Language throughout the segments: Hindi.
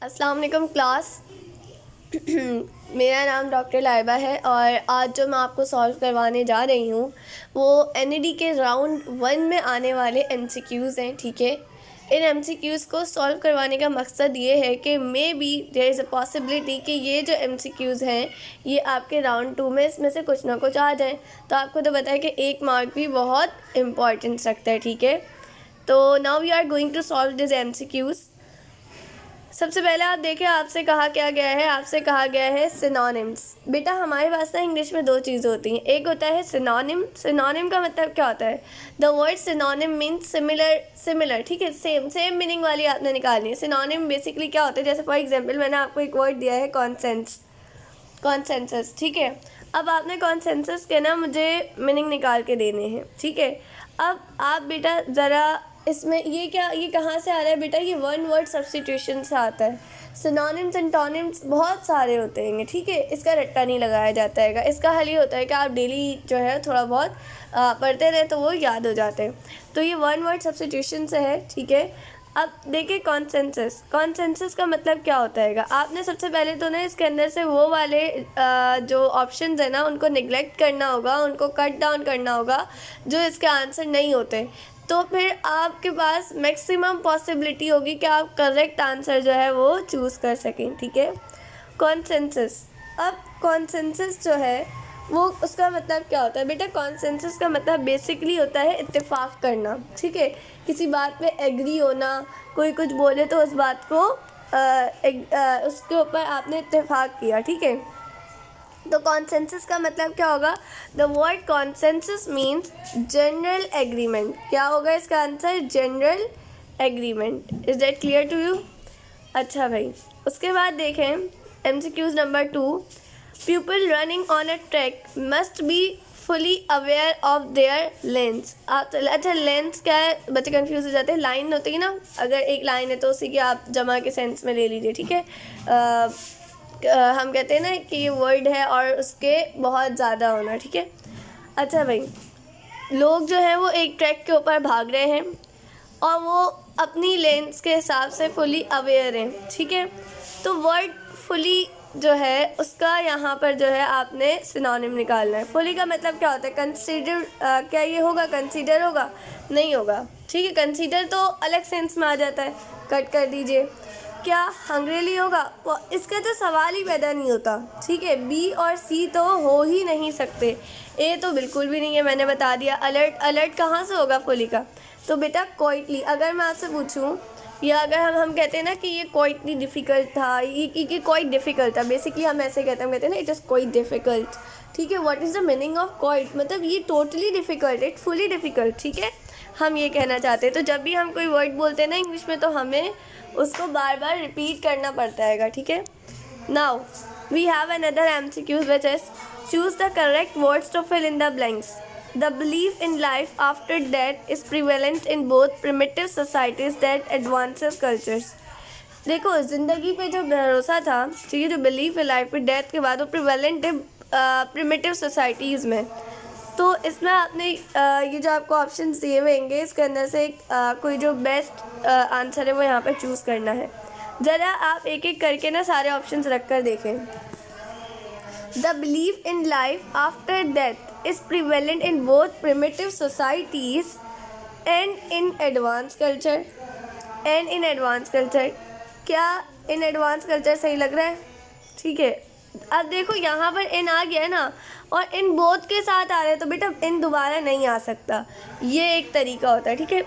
अस्सलाम वालेकुम क्लास। मेरा नाम डॉक्टर लाइबा है और आज जो मैं आपको सॉल्व करवाने जा रही हूँ वो एनईडी के राउंड 1 में आने वाले एमसीक्यूज़ हैं। ठीक है, इन एमसीक्यूज़ को सॉल्व करवाने का मकसद ये है कि maybe there is a possibility कि ये जो एमसीक्यूज़ हैं ये आपके राउंड 2 में इसमें से कुछ ना कुछ आ जाए। तो आपको तो पता है कि 1 मार्क भी बहुत इम्पॉर्टेंस रखता है। ठीक है, तो now we are going to solve this MCQs. सबसे पहले आप देखें, आपसे कहा क्या गया है, आपसे कहा गया है सिनोनिम्स। बेटा हमारे पास ना इंग्लिश में दो चीज़ें होती हैं, एक होता है सिनोनिम। सिनोनिम का मतलब क्या होता है? The word synonym means similar. Similar, ठीक है, सेम सेम मीनिंग वाली आपने निकालनी है। सिनोनिम बेसिकली क्या होता है, जैसे फॉर एग्जाम्पल मैंने आपको एक वर्ड दिया है कॉन्सेंस, कॉन्सेंसस। ठीक है, अब आपने कॉन्सेंसस के ना मुझे मीनिंग निकाल के देने हैं। ठीक है, अब आप बेटा ज़रा इसमें ये क्या, ये कहाँ से आ रहा है बेटा? ये वन वर्ड सब्स्टिट्यूशन से आता है। सिनोनिम्स एंटोनिम्स बहुत सारे होते हैं। ठीक है, इसका रट्टा नहीं लगाया जाता है। इसका हल ये होता है कि आप डेली जो है थोड़ा बहुत पढ़ते रहे तो वो याद हो जाते हैं। तो ये वन वर्ड सब्स्टिट्यूशन से है। ठीक है, अब देखिए कॉन्सेंसस। कॉन्सेंसस का मतलब क्या होता है? आपने सबसे पहले तो ना इसके अंदर से वो वाले जो ऑप्शंस है ना उनको निगलेक्ट करना होगा, उनको कट डाउन करना होगा जो इसके आंसर नहीं होते। तो फिर आपके पास मैक्सिमम पॉसिबिलिटी होगी कि आप करेक्ट आंसर जो है वो चूज़ कर सकें। ठीक है, कॉन्सेंसस। अब कॉन्सेंसस जो है वो उसका मतलब क्या होता है बेटा? कॉन्सेंसस का मतलब बेसिकली होता है इत्तेफाक करना। ठीक है, किसी बात पे एग्री होना, कोई कुछ बोले तो उस बात को उसके ऊपर आपने इत्तेफाक किया। ठीक है, तो कॉन्सेंसस का मतलब क्या होगा? The word consensus means general agreement. क्या होगा इसका answer? General agreement. Is that clear to you? अच्छा भाई, उसके बाद देखें MCQs नंबर 2। People running on a track must be fully aware of their lens. आप अच्छा, लेंस क्या है? बच्चे कंफ्यूज हो जाते हैं। लाइन होती है ना, अगर एक लाइन है तो उसी की आप जमा के सेंस में ले लीजिए। ठीक है, हम कहते हैं ना कि ये वर्ड है और उसके बहुत ज़्यादा होना। ठीक है, अच्छा भाई, लोग जो है वो एक ट्रैक के ऊपर भाग रहे हैं और वो अपनी लेंस के हिसाब से फुली अवेयर हैं। ठीक है, तो वर्ड फुली जो है उसका यहाँ पर जो है आपने सिनोनिम निकालना है। फुली का मतलब क्या होता है? कंसीडर। क्या ये होगा? कंसीडर होगा? नहीं होगा। ठीक है, कंसीडर तो अलग सेंस में आ जाता है, कट कर दीजिए। क्या हंग्रेली होगा? वो इसका तो सवाल ही पैदा नहीं होता। ठीक है, बी और सी तो हो ही नहीं सकते, ए तो बिल्कुल भी नहीं है, मैंने बता दिया। अलर्ट, अलर्ट कहाँ से होगा फुली का? तो बेटा क्वाइटली। अगर मैं आपसे पूछूं, या अगर हम कहते हैं ना कि ये क्वाइटली डिफ़िकल्ट था, ये क्वाइट डिफ़िकल्ट था, बेसिकली हम ऐसे कहते हैं, हम कहते हैं ना इट इज़ क्वाइट डिफ़िकल्ट। ठीक है, what is the meaning of quite? मतलब ये totally difficult, it fully difficult. ठीक है, हम ये कहना चाहते हैं। तो जब भी हम कोई वर्ड बोलते हैं ना इंग्लिश में तो हमें उसको बार बार रिपीट करना पड़ता है। ठीक है, now we have another MCQ which is choose the correct words to fill in the blanks. The belief in life after death is prevalent in both primitive societies that advances cultures. देखो, ज़िंदगी पे जो भरोसा था, ठीक है, जो बिलीफ है लाइफ पे डेथ के बाद, वो प्रिवेलेंट है प्रिमिटिव सोसाइटीज़ में। तो इसमें आपने ये जो आपको ऑप्शंस दिए हुए होंगे इसके अंदर से कोई जो बेस्ट आंसर है वो यहाँ पे चूज़ करना है। ज़रा आप एक एक करके ना सारे ऑप्शंस रख कर देखें। The belief in life after death is prevalent in both primitive societies and in advance culture. And in advance culture, क्या इन एडवांस कल्चर सही लग रहा है? ठीक है, अब देखो यहाँ पर इन आ गया है ना, और इन बोथ के साथ आ रहे हैं तो बेटा इन दोबारा नहीं आ सकता, ये एक तरीका होता है। ठीक है,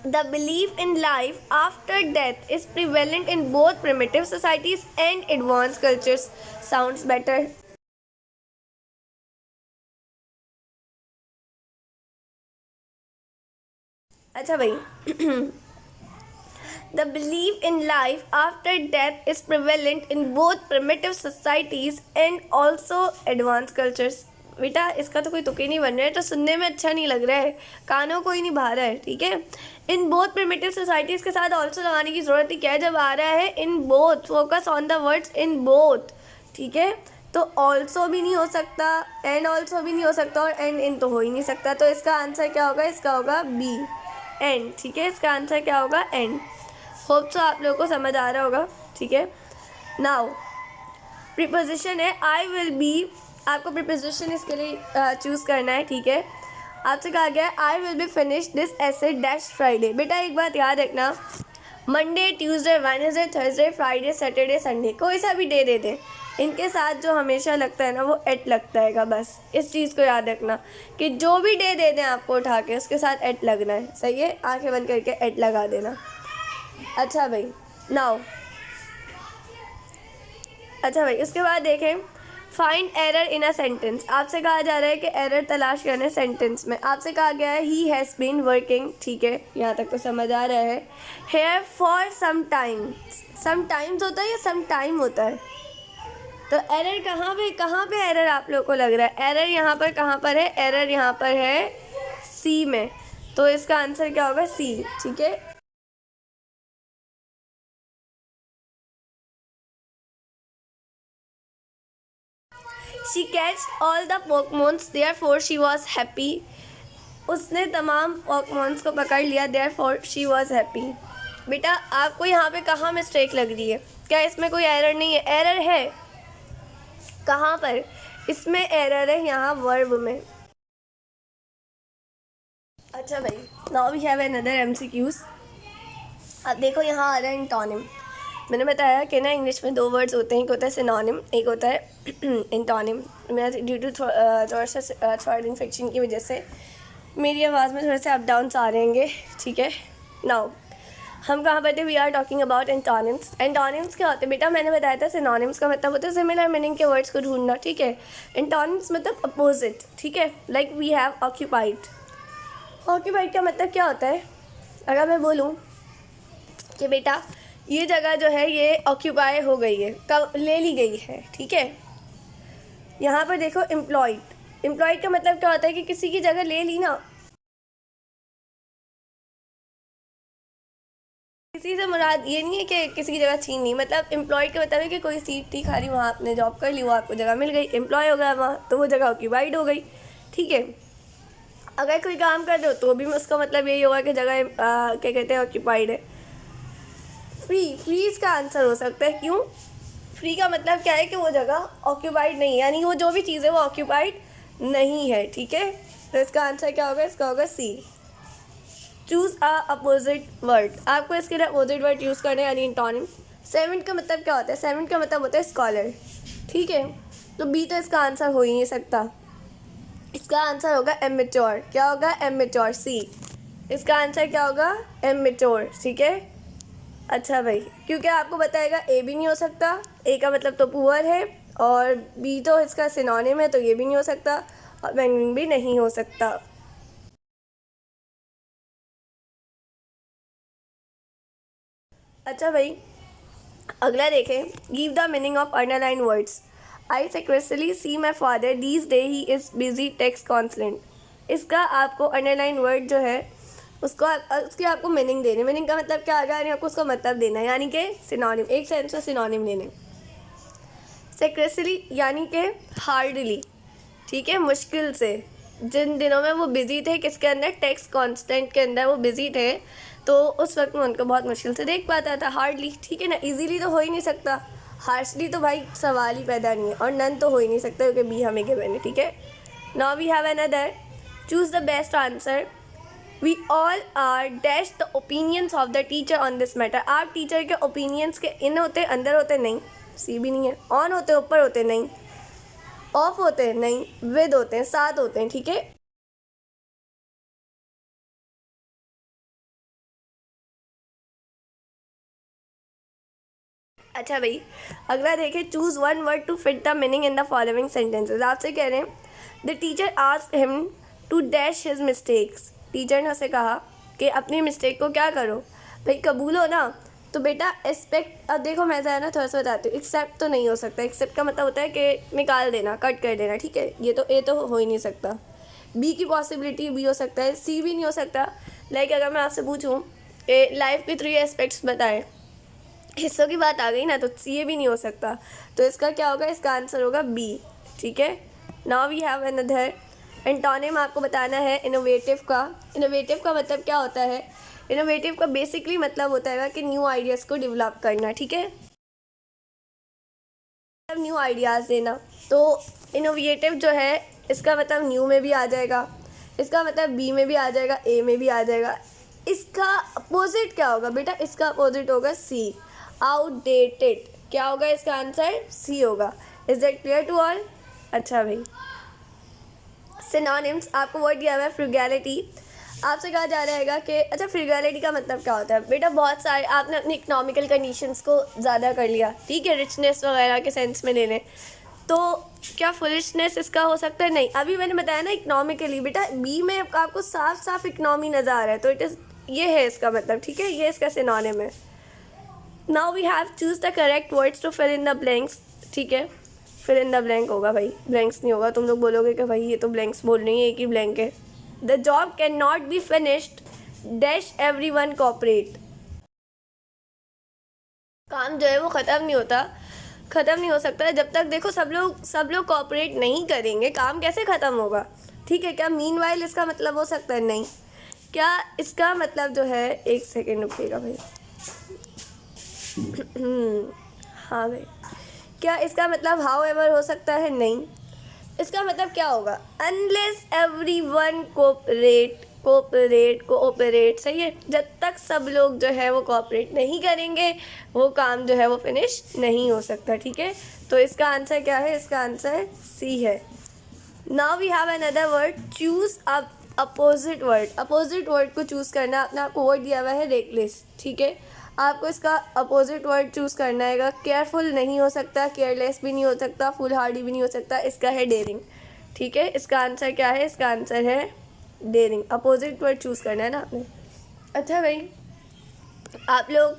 the belief in life after death is prevalent in both primitive societies and advance cultures sounds better. अच्छा भाई, the belief in life after death is prevalent in both primitive societies and also advanced cultures. बेटा इसका तो कोई तुक ही नहीं बन रहा है, तो सुनने में अच्छा नहीं लग रहा है, कानों को ही नहीं भा रहा है। ठीक है, इन बोथ प्रिमिटिव सोसाइटीज़ के साथ ऑल्सो लगाने की ज़रूरत ही क्या है? जब आ रहा है in both, focus on the words in both. ठीक है, तो ऑल्सो भी नहीं हो सकता, एंड ऑल्सो भी नहीं हो सकता, और एंड इन तो हो ही नहीं सकता। तो इसका आंसर क्या होगा? इसका होगा बी, एंड। ठीक है, इसका आंसर क्या होगा? एंड। होप सो आप लोगों को समझ आ रहा होगा, ठीक है। नाउ प्रीपोजिशन है आई विल बी, आपको प्रीपोजिशन इसके लिए चूज़ करना है, ठीक है। आपसे कहा गया है I will be finish this essay dash Friday. बेटा एक बात याद रखना, Monday, Tuesday, Wednesday, Thursday, Friday, Saturday, Sunday, कोई सा भी डे दे दें, इनके साथ जो हमेशा लगता है ना वो एट लगता है। बस इस चीज़ को याद रखना कि जो भी डे दे दें आपको उठा के, उसके साथ एट लगना है, सही है। आंखें बंद करके एट लगा देना। अच्छा भाई, नाउ अच्छा भाई, उसके बाद देखें find error in a sentence. आपसे कहा जा रहा है कि एरर तलाश करने सेंटेंस में। आपसे कहा गया है ही हैज़ बीन वर्किंग, ठीक है, यहाँ तक तो समझ आ रहा है। हेयर फॉर सम टाइम्स होता है या सम टाइम होता है? तो एरर कहाँ पे एरर आप लोग को लग रहा है? एरर यहाँ पर कहाँ पर है? एरर यहाँ पर है सी में, तो इसका आंसर क्या होगा? सी, ठीक है। She catched all the Pokemons, therefore she was happy. उसने तमाम पॉकमॉन्स को पकड़ लिया, therefore she was happy. बेटा आपको यहाँ पे कहाँ मिस्टेक लग रही है? क्या इसमें कोई एरर नहीं है? एरर है कहाँ पर? इसमें एरर है यहाँ वर्ब में। अच्छा भाई, now we have another MCQs। अब देखो यहाँ आ रहा है इंटोनिम। मैंने बताया कि ना इंग्लिश में दो वर्ड्स होते हैं, एक होता है सिनोनिम, एक होता है इंटोनिम। मैं ड्यू टू थोड़ा सा थ्रोट इन्फेक्शन की वजह से मेरी आवाज़ में थोड़े से अप डाउन्स आ रहेंगे, ठीक है। नाउ हम कहाँ पर थे? We are talking about antonyms. Antonyms क्या होते हैं बेटा? मैंने बताया था सिनोनिम्स का मतलब होता है सिमिलर मीनिंग के वर्ड्स को ढूंढना, ठीक है। एंटोनिम्स मतलब अपोजिट, ठीक है। Like we have occupied. Occupied का मतलब क्या होता है? अगर मैं बोलूँ कि बेटा ये जगह जो है ये ऑक्यूपाई हो गई है, कब ले ली गई है, ठीक है। यहाँ पर देखो एम्प्लॉयड का मतलब क्या होता है कि किसी की जगह ले ली ना। किसी से मुराद ये नहीं है कि किसी की जगह छीन ली, मतलब एम्प्लॉयड का मतलब है कि कोई सीट थी खाली, वहाँ आपने जॉब कर ली, वो आपको जगह मिल गई, एम्प्लॉय हो गया वहाँ, तो वो जगह ऑक्यूपाइड हो गई, ठीक है। अगर कोई काम कर दो तो भी उसका मतलब यही होगा कि जगह क्या कहते हैं ऑक्यूपाइड है। फ्री इसका आंसर हो सकता है। क्यों? फ्री का मतलब क्या है कि वो जगह ऑक्यूपाइड नहीं है, यानी वो जो भी चीज़ है वो ऑक्यूपाइड नहीं है, ठीक है। तो इसका आंसर क्या होगा? इसका होगा C. Choose a opposite word. आपको इसके लिए अपोजिट वर्ड यूज़ करना है, यानी इंटोनिम। सेवेंट का मतलब क्या होता है? सेवेंट का मतलब होता है स्कॉलर, ठीक है। तो बी तो इसका आंसर हो ही नहीं सकता। इसका आंसर होगा एमेच्योर। क्या होगा? एमेच्योर, सी। इसका आंसर क्या होगा? एमेच्योर, ठीक है। अच्छा भाई, क्योंकि आपको बताएगा ए भी नहीं हो सकता, ए का मतलब तो पुअर है, और बी तो इसका सिनोनिम है, तो ये भी नहीं हो सकता, और मैंगनिंग भी नहीं हो सकता। अच्छा भाई, अगला देखें, give the meaning of underline words. I secretly see my father these day he is busy text consultant. इसका आपको अंडरलाइन वर्ड जो है उसकी आपको मीनिंग देनी। मीनिंग का मतलब क्या आ गया, यानी आपको उसका मतलब देना है, यानी कि सिनोनिम, एक सेंस में सिनोनिम लेने। सेक्रेसली यानी कि हार्डली, ठीक है, मुश्किल से। जिन दिनों में वो बिज़ी थे किसके अंदर? टेक्स्ट कॉन्स्टेंट के अंदर वो बिज़ी थे, तो उस वक्त में उनको बहुत मुश्किल से देख पाता था। हार्डली, ठीक है ना, इजीली तो हो ही नहीं सकता। हार्शली तो भाई सवाल ही पैदा नहीं है, और नन तो हो ही नहीं सकता क्योंकि बी हमें गिवन है, ठीक है। Now we have another, choose the best answer. We all are dash the opinions of the teacher on this matter. आप टीचर के ओपिनियंस के इन होते, अंदर होते नहीं, सी भी नहीं है। ऑन होते, ऊपर होते नहीं, ऑफ होते हैं नहीं, विद होते हैं, साथ होते हैं, ठीक है। अच्छा भाई, अगला देखिए, choose one word to fit the meaning in the following sentences. आपसे कह रहे हैं the teacher asked him to dash his mistakes. Teacher ने उसे कहा कि अपनी मिस्टेक को क्या करो भाई, कबूलो ना। तो बेटा एक्सपेक्ट, अब देखो मैं ज़रा ना थोड़ा सा बताती हूँ। एक्सेप्ट तो नहीं हो सकता। एक्सेप्ट का मतलब होता है कि निकाल देना, कट कर देना, ठीक है। ये तो ए तो हो ही नहीं सकता। बी की पॉसिबिलिटी बी हो सकता है, सी भी नहीं हो सकता। लाइक अगर मैं आपसे पूछूँ लाइफ के 3 एस्पेक्ट्स बताएं, हिस्सों की बात आ गई ना, तो ये भी नहीं हो सकता। तो इसका क्या होगा? इसका आंसर होगा बी, ठीक है। Now we have another antonym. आपको बताना है इनोवेटिव का। इनोवेटिव का मतलब क्या होता है इनोवेटिव का बेसिकली मतलब होता है कि न्यू आइडियाज़ को डेवलप करना, ठीक है, न्यू आइडियाज़ देना। तो इनोवेटिव जो है इसका मतलब न्यू में भी आ जाएगा, इसका मतलब बी में भी आ जाएगा, ए में भी आ जाएगा। इसका अपोजिट क्या होगा बेटा? इसका अपोजिट होगा सी, आउटडेटेड। क्या होगा इसका आंसर? सी होगा। Is that clear to all? अच्छा भाई, सिनोनिम्स आपको वर्ड दिया हुआ है फ्रुगैलिटी। आपसे कहा जा रहा है कि अच्छा फ्रुगैलिटी का मतलब क्या होता है बेटा? बहुत सारे आपने अपनी इकोनॉमिकल कंडीशंस को ज़्यादा कर लिया, ठीक है, रिचनेस वगैरह के सेंस में ले लें, तो क्या फुलिशनेस इसका हो सकता है? नहीं। अभी मैंने बताया ना इकोनॉमिकली, बेटा बी में आपको साफ साफ इकोनॉमी नज़र आ रहा है, तो इट इज़, ये है इसका मतलब, ठीक है, ये इसका सिनोनिम है। Now we have choose the correct words to fill in the blanks, ठीक है, फिल इन द ब्लैंक होगा भाई, ब्लैंक्स नहीं होगा। तुम लोग बोलोगे कि भाई ये तो ब्लैंक्स बोल रही है, एक ही ब्लैंक है। The job can not be finished dash everyone cooperate. काम जो है वो ख़त्म नहीं होता, ख़त्म नहीं हो सकता जब तक देखो सब लोग कोऑपरेट नहीं करेंगे, काम कैसे ख़त्म होगा, ठीक है। क्या मीनवाइल इसका मतलब हो सकता है? नहीं। क्या इसका मतलब जो है, एक सेकेंड रुकिएगा भाई, हाँ भाई, क्या इसका मतलब हाउ एवर हो सकता है? नहीं। इसका मतलब क्या होगा? अनलेस एवरीवन कोऑपरेट, सही है। जब तक सब लोग जो है वो कोऑपरेट नहीं करेंगे वो काम जो है वो फिनिश नहीं हो सकता, ठीक है। तो इसका आंसर क्या है? इसका आंसर सी है। Now we have another word, choose opposite word. Opposite word को चूज़ करना, अपने आपको वर्ड दिया हुआ है रेकलेस, ठीक है, आपको इसका अपोजिट वर्ड चूज़ करना है। केयरफुल नहीं हो सकता, केयरलेस भी नहीं हो सकता, फुल हार्डी भी नहीं हो सकता, इसका है डेयरिंग, ठीक है। इसका आंसर क्या है? इसका आंसर है डेयरिंग। अपोजिट वर्ड चूज़ करना है ना आपने। अच्छा भाई, आप लोग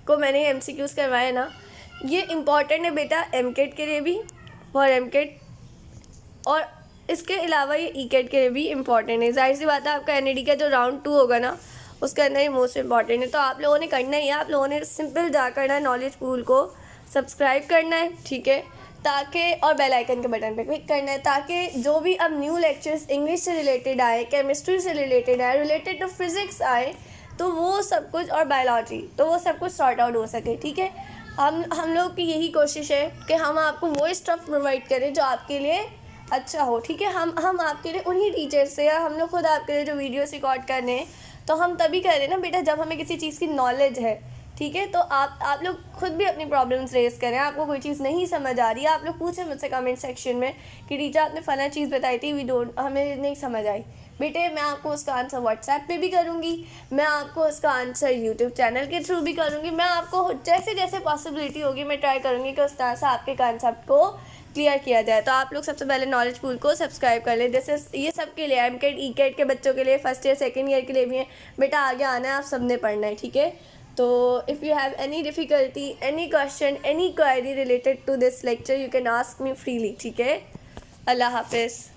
को मैंने MCQs करवाया ना, ये इम्पॉर्टेंट है बेटा MCAT के लिए भी, फॉर MCAT, और इसके अलावा ये ECAT के लिए भी इम्पॉर्टेंट है। जाहिर सी बात है, आपका NAD का जो राउंड 2 होगा ना, उसके अंदर ही मोस्ट इम्पॉर्टेंट है। तो आप लोगों ने करना ही है, आप लोगों ने सिंपल जा करना है, नॉलेज पूल को सब्सक्राइब करना है, ठीक है, ताकि, और बेल आइकन के बटन पे क्लिक करना है, ताकि जो भी अब न्यू लेक्चर्स इंग्लिश से रिलेटेड आए, केमिस्ट्री से रिलेटेड आए, रिलेटेड टू फिज़िक्स आए, तो वो सब कुछ, और बायोलॉजी, तो वो सब कुछ सॉर्ट आउट हो सके, ठीक है। हम लोग की यही कोशिश है कि हम आपको वो स्टफ़ प्रोवाइड करें जो आपके लिए अच्छा हो, ठीक है। हम आपके लिए उन्हीं टीचर से, या हम लोग खुद आपके लिए जो वीडियोस रिकॉर्ड करने हैं, तो हम तभी कर रहे हैं ना बेटा जब हमें किसी चीज़ की नॉलेज है, ठीक है। तो आप लोग खुद भी अपनी प्रॉब्लम्स रेज करें। आपको कोई चीज़ नहीं समझ आ रही है, आप लोग पूछें मुझसे कमेंट सेक्शन में कि टीचर आपने फ़लाँ चीज़ बताई थी, हमें नहीं समझ आई बेटे, मैं आपको उसका आंसर व्हाट्सएप पे भी करूँगी, मैं आपको उसका आंसर यूट्यूब चैनल के थ्रू भी करूँगी, मैं आपको जैसे जैसे पॉसिबिलिटी होगी मैं ट्राई करूँगी कि उस तरह से आपके कॉन्सेप्ट को क्लियर किया जाए। तो आप लोग सबसे पहले नॉलेज पूल को सब्सक्राइब कर लें। जैसे ये सब के लिए, MCAT ECAT के बच्चों के लिए, फर्स्ट ईयर सेकंड ईयर के लिए भी है बेटा, आगे आना है, आप सब ने पढ़ना है, ठीक है। तो if you have any difficulty, any question, any query related to this lecture, you can ask me freely, ठीक है। अल्लाह हाफिज़।